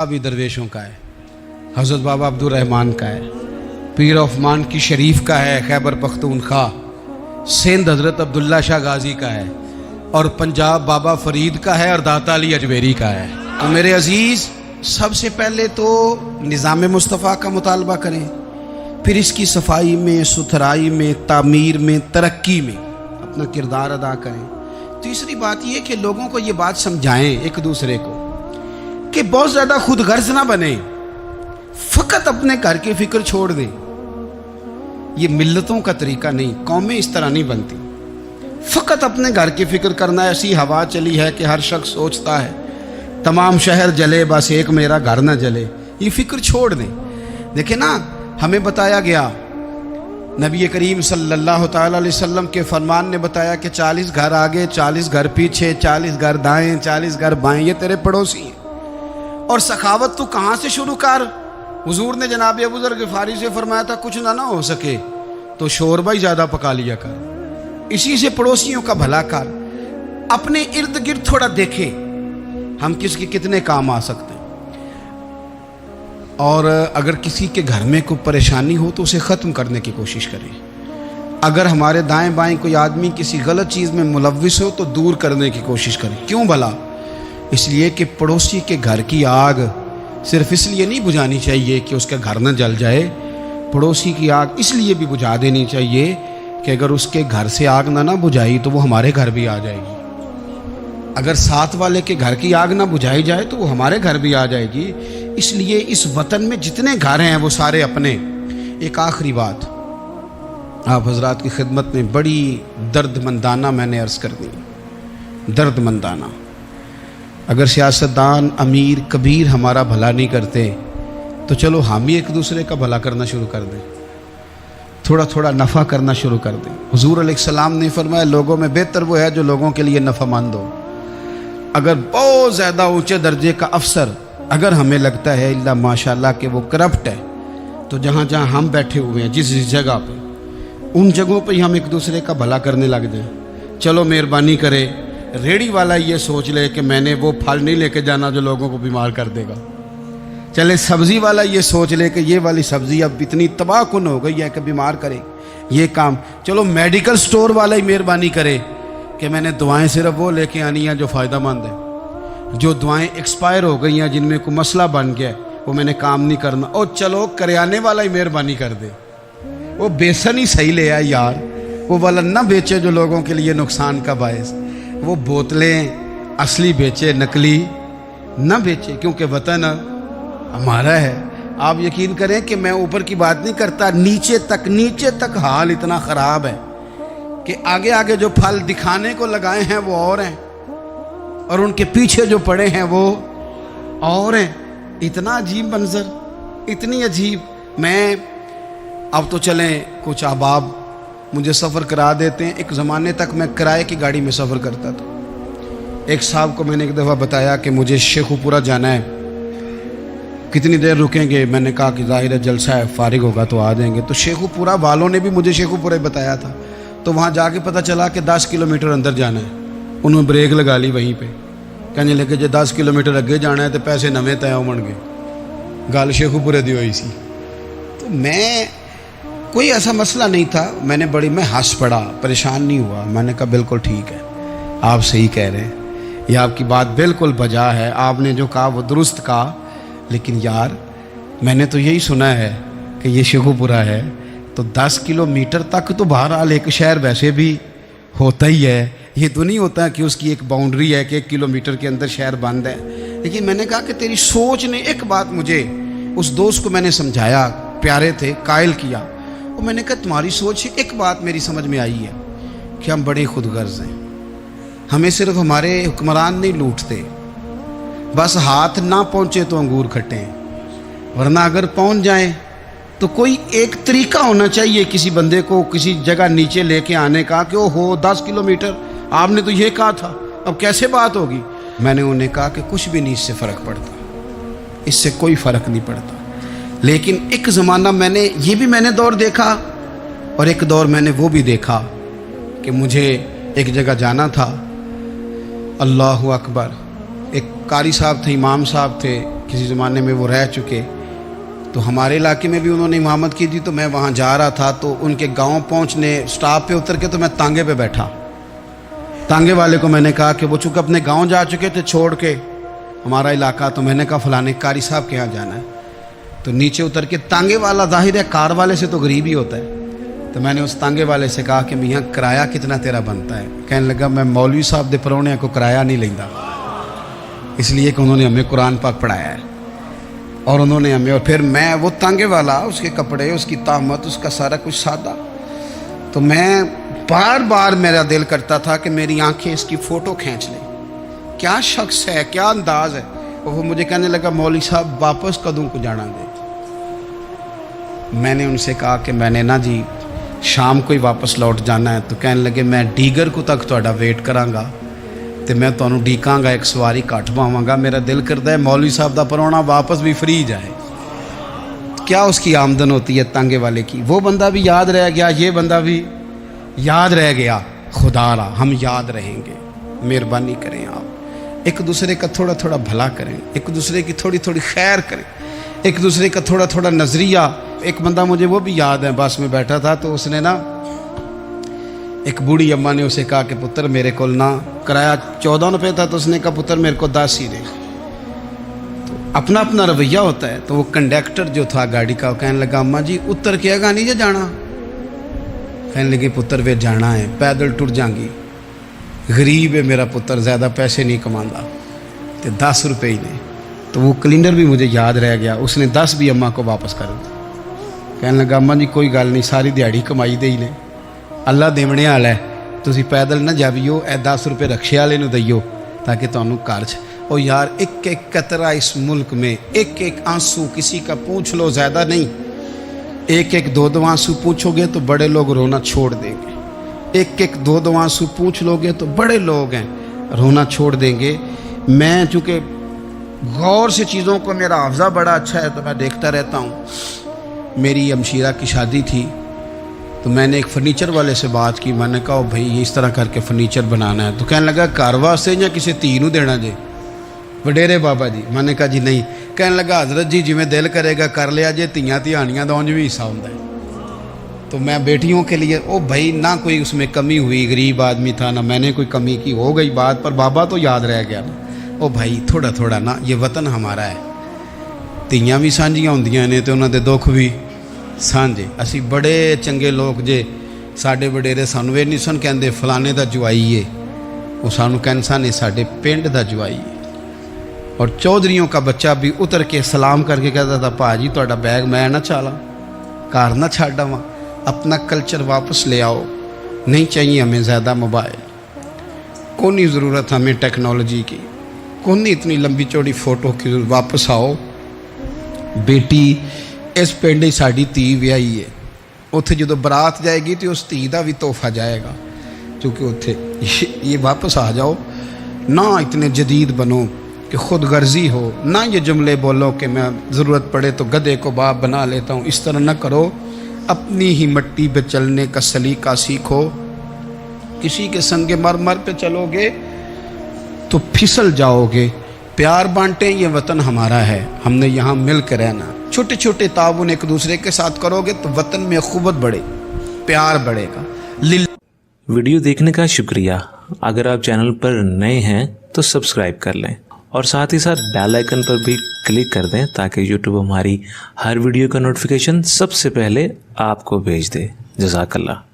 भी दरवेशों का है, हज़रत बाबा अब्दुल रहमान का है, पीर ऑफमान की शरीफ का है, खैबर पख्तूनख्वा, सिंध हज़रत अब्दुल्ला शाह गाजी का है, और पंजाब बाबा फरीद का है, और दाता अली अजमेरी का है। तो मेरे अजीज़, सबसे पहले तो निज़ाम मुस्तफ़ा का मुतालबा करें, फिर इसकी सफाई में, सुथराई में, तामीर में, तरक्की में अपना किरदार अदा करें। तीसरी बात यह कि लोगों को ये बात समझाएं एक दूसरे को कि बहुत ज़्यादा खुद गर्ज ना बने, फ़कत अपने घर की फिक्र छोड़ दें। ये मिल्लतों का तरीका नहीं, कौमें इस तरह नहीं बनती। फ़कत अपने घर की फिक्र करना। ऐसी हवा चली है कि हर शख्स सोचता है तमाम शहर जले बस एक मेरा घर ना जले। ये फिक्र छोड़ दें। देखें ना, हमें बताया गया, नबी करीम सल्लल्लाहु ताला अलैहि वसल्लम के फरमान ने बताया कि 40 घर आगे, 40 घर पीछे, 40 घर दाएं, 40 घर बाएं, ये तेरे पड़ोसी हैं। और सखावत तू कहाँ से शुरू कर? हुजूर ने जनाब अबू ज़र ग़िफ़ारी से फरमाया था, कुछ ना हो सके तो शोरबा ही ज़्यादा पका लिया कर, इसी से पड़ोसियों का भला कर। अपने इर्द गिर्द थोड़ा देखें हम किसके कितने काम आ सकते हैं, और अगर किसी के घर में कोई परेशानी हो तो उसे ख़त्म करने की कोशिश करें। अगर हमारे दाएं बाएं कोई आदमी किसी गलत चीज़ में मुलव्विस हो तो दूर करने की कोशिश करें। क्यों भला? इसलिए कि पड़ोसी के घर की आग सिर्फ इसलिए नहीं बुझानी चाहिए कि उसका घर न जल जाए। पड़ोसी की आग इसलिए भी बुझा देनी चाहिए कि अगर उसके घर से आग ना बुझाई तो वो हमारे घर भी आ जाएगी। अगर साथ वाले के घर की आग ना बुझाई जाए तो वो हमारे घर भी आ जाएगी। इसलिए इस वतन में जितने घर हैं वो सारे अपने। एक आखिरी बात आप हजरात की खिदमत में बड़ी दर्दमंदाना मैंने अर्ज़ कर दी, दर्दमंदाना। अगर सियासतदान अमीर कबीर हमारा भला नहीं करते तो चलो हम ही एक दूसरे का भला करना शुरू कर दें, थोड़ा थोड़ा नफ़ा करना शुरू कर दें। हुजूर अलैहिस्सलाम ने फरमाया, लोगों में बेहतर वो है जो लोगों के लिए नफ़ामंद हो। अगर बहुत ज़्यादा ऊंचे दर्जे का अफसर अगर हमें लगता है इल्ला माशाल्लाह कि वो करप्ट है, तो जहाँ जहाँ हम बैठे हुए हैं जिस जगह पर, उन जगहों पर ही हम एक दूसरे का भला करने लग जाएं। चलो मेहरबानी करे, रेड़ी वाला ये सोच ले कि मैंने वो फल नहीं लेके जाना जो लोगों को बीमार कर देगा। चले सब्ज़ी वाला ये सोच ले कि ये वाली सब्ज़ी अब इतनी तबाहकुन हो गई है कि बीमार करे ये काम। चलो मेडिकल स्टोर वाला ही मेहरबानी करे कि मैंने दवाएं सिर्फ वो लेके आनी हैं जो फ़ायदेमंद है, जो दवाएं एक्सपायर हो गई हैं, जिनमें कोई मसला बन गया वो मैंने काम नहीं करना। और चलो करियाने वाला ही मेहरबानी कर दे, वो बेसन ही सही ले आए यार, वो वाला ना बेचे जो लोगों के लिए नुकसान का बायस। वो बोतलें असली बेचे, नकली ना बेचे, क्योंकि वतन हमारा है। आप यकीन करें कि मैं ऊपर की बात नहीं करता, नीचे तक हाल इतना ख़राब है कि आगे आगे जो फल दिखाने को लगाए हैं वो और हैं, और उनके पीछे जो पड़े हैं वो और हैं। इतना अजीब मंजर, इतनी अजीब। मैं अब तो चलें कुछ अहबाब मुझे सफ़र करा देते हैं। एक ज़माने तक मैं किराए की गाड़ी में सफ़र करता था। एक साहब को मैंने एक दफ़ा बताया कि मुझे शेखुपुरा जाना है, कितनी देर रुकेंगे? मैंने कहा कि ज़ाहिर है जलसा है, फारिग होगा तो आ जाएंगे। तो शेखुपुरा वालों ने भी मुझे शेखुपुरा ही बताया था। तो वहाँ जाके पता चला कि 10 किलोमीटर अंदर जाना है। उन्होंने ब्रेक लगा ली वहीं पे, कहने लगे जो 10 किलोमीटर अगे जाना है तो पैसे नवे तय होण गए। गल शेखुपुरे दी हुई सी। तो मैं कोई ऐसा मसला नहीं था, मैं हंस पड़ा, परेशान नहीं हुआ। मैंने कहा बिल्कुल ठीक है, आप सही कह रहे हैं, ये आपकी बात बिल्कुल बजा है, आपने जो कहा वो दुरुस्त कहा। लेकिन यार मैंने तो यही सुना है कि ये शेखुपुरा है, तो 10 किलोमीटर तक तो बहरहाल एक शहर वैसे भी होता ही है। ये तो नहीं होता कि उसकी एक बाउंड्री है कि 1 किलोमीटर के अंदर शहर बंद है। लेकिन मैंने कहा कि तेरी सोच ने एक बात मुझे, उस दोस्त को मैंने समझाया, प्यारे थे, कायल किया। और मैंने कहा तुम्हारी सोच से एक बात मेरी समझ में आई है कि हम बड़े खुदगर्ज हैं। हमें सिर्फ हमारे हुक्मरान नहीं लूटते, बस हाथ ना पहुँचे तो अंगूर खट्टे हैं, वरना अगर पहुँच जाए तो कोई एक तरीका होना चाहिए किसी बंदे को किसी जगह नीचे लेके आने का कि ओ हो 10 किलोमीटर आपने तो ये कहा था, अब कैसे बात होगी? मैंने उन्हें कहा कि कुछ भी नहीं इससे फ़र्क पड़ता, इससे कोई फ़र्क नहीं पड़ता। लेकिन एक ज़माना मैंने दौर देखा, और एक दौर मैंने वो भी देखा कि मुझे एक जगह जाना था। अल्लाहु अकबर, एक कारी साहब थे, इमाम साहब थे, किसी ज़माने में वो रह चुके, तो हमारे इलाके में भी उन्होंने इमामत की थी। तो मैं वहाँ जा रहा था, तो उनके गांव पहुँचने स्टॉप पे उतर के तो मैं तांगे पे बैठा। तांगे वाले को मैंने कहा कि वो चूँकि अपने गांव जा चुके थे छोड़ के हमारा इलाका, तो मैंने कहा फलाने कारी साहब के यहाँ जाना है। तो नीचे उतर के तांगे वाला, जाहिर है कार वाले से तो गरीब ही होता है, तो मैंने उस तांगे वाले से कहा कि मियाँ किराया कितना तेरा बनता है। कहने लगा मैं मौलवी साहब दे परौने को किराया नहीं लेंदा, इसलिए कि उन्होंने हमें कुरान पाक पढ़ाया है और उन्होंने हमें। और फिर मैं वो तांगे वाला, उसके कपड़े, उसकी तामत, उसका सारा कुछ सादा, तो मैं बार बार मेरा दिल करता था कि मेरी आंखें इसकी फ़ोटो खींच लें। क्या शख्स है, क्या अंदाज है। और वो मुझे कहने लगा मौलवी साहब वापस कदों को जाना दे। मैंने उनसे कहा कि मैंने ना जी शाम को ही वापस लौट जाना है। तो कहने लगे मैं डीगर को तक तुहाडा वेट करांगा तो मैं तुहानू ਡੀਕਾਂਗਾ, एक सवारी घट पावांगा। मेरा दिल करता है मौलवी साहब का परौना वापस भी फ्री जाए। क्या उसकी आमदन होती है तांगे वाले की। वो बंदा भी याद रह गया, ये बंदा भी याद रह गया। खुदा रा हम याद रहेंगे। मेहरबानी करें आप, एक दूसरे का थोड़ा थोड़ा भला करें, एक दूसरे की थोड़ी थोड़ी खैर करें, एक दूसरे का थोड़ा थोड़ा नज़रिया। एक बंदा मुझे वो भी याद है, बस में बैठा था तो उसने ना, एक बूढ़ी अम्मा ने उसे कहा कि पुत्र मेरे को ना, किराया 14 रुपये था, तो उसने कहा पुत्र मेरे को 10 ही दे। तो अपना अपना रवैया होता है। तो वो कंडक्टर जो था गाड़ी का, कहने लगा अम्मा जी उतर के आगा नहीं जाना। कहने लगे पुत्र वे जाना है, पैदल टुर जाएंगी, गरीब है मेरा पुत्र, ज़्यादा पैसे नहीं कमांदा, तो 10 रुपये ही ने। तो वो क्लीनर भी मुझे याद रह गया, उसने 10 भी अम्मा को वापस कर दिया। कहने लगा अम्मा जी कोई गल नहीं, सारी दिहाड़ी कमाई दे ही ने, अल्लाह देवने वाला है, तुसी पैदल ना जावियो, ए 10 रुपये रक्शे वाले नूं दईओ ताकि तुहानू घर च। ओ यार एक एक कतरा इस मुल्क में, एक एक आंसू किसी का पूछ लो, ज़्यादा नहीं, एक एक दो दो आंसू पूछोगे तो बड़े लोग रोना छोड़ देंगे। एक एक दो दो आंसू पूछ लोगे तो बड़े लोग हैं रोना छोड़ देंगे। मैं चूँकि गौर से चीज़ों को, मेरा हाफ़ज़ा बड़ा अच्छा है तो मैं देखता रहता हूँ। मेरी हमशीरा की शादी थी तो मैंने एक फ़र्नीचर वाले से बात की। मैंने कहा भाई इस तरह करके फ़र्नीचर बनाना है। तो कहने लगा घर वास्ते या किसी धी नूं देना जे, वडेरे बाबा जी। मैंने कहा जी नहीं। कहने लगा हज़रत जी जिमें दिल करेगा कर लिया जे, धीयां धियानियां दा उंज भी हिस्सा होंदा है। तो मैं बेटियों के लिए, ओ भाई ना कोई उसमें कमी हुई, गरीब आदमी था ना मैंने कोई कमी की, हो गई बात, पर बाबा तो याद रह गया ना। ओ भाई थोड़ा थोड़ा ना, ये वतन हमारा है, धीयां भी सांझियां होंदियां ने ते उन्हां दे दुख भी सांझे। असी बड़े चंगे लोग जे, साडे वडेरे सानू ये नहीं सन कहंदे फलाने दा जवाई है, वो सानू कहन सन साडे पिंड दा जवाई है। और चौधरीयों का बच्चा भी उतर के सलाम करके कहता था भाजी तुहाडा बैग मैं ना चाला, घर ना छाड़ आवां, अपना कल्चर वापस ले आओ, नहीं चाहिए हमें ज़्यादा मोबाइल, कौन ज़रूरत हमें टेक्नोलॉजी की, कौन इतनी लंबी चौड़ी फ़ोटो की, वापस आओ। बेटी इस पिंड ही साड़ी धी विआही है, उत्थे जो बरात जाएगी तो उस धी का भी तोहफा जाएगा, क्योंकि उत्थे ये वापस आ जाओ ना, इतने जदीद बनो कि ख़ुद गर्जी हो ना, ये जुमले बोलो कि मैं ज़रूरत पड़े तो गधे को बाप बना लेता हूँ, इस तरह ना करो। अपनी ही मिट्टी पे चलने का सलीका सीखो। किसी के संगे मर मर पे चलोगे तो फिसल जाओगे। प्यार बांटें, ये वतन हमारा है, हमने यहाँ मिल कर रहना। छोटे छोटे ताउन एक दूसरे के साथ करोगे तो वतन में अख़ुवत बढ़े, प्यार बढ़ेगा। वीडियो देखने का शुक्रिया। अगर आप चैनल पर नए हैं तो सब्सक्राइब कर लें और साथ ही साथ बेल आइकन पर भी क्लिक कर दें ताकि यूट्यूब हमारी हर वीडियो का नोटिफिकेशन सबसे पहले आपको भेज दे। जज़ाकल्लाह।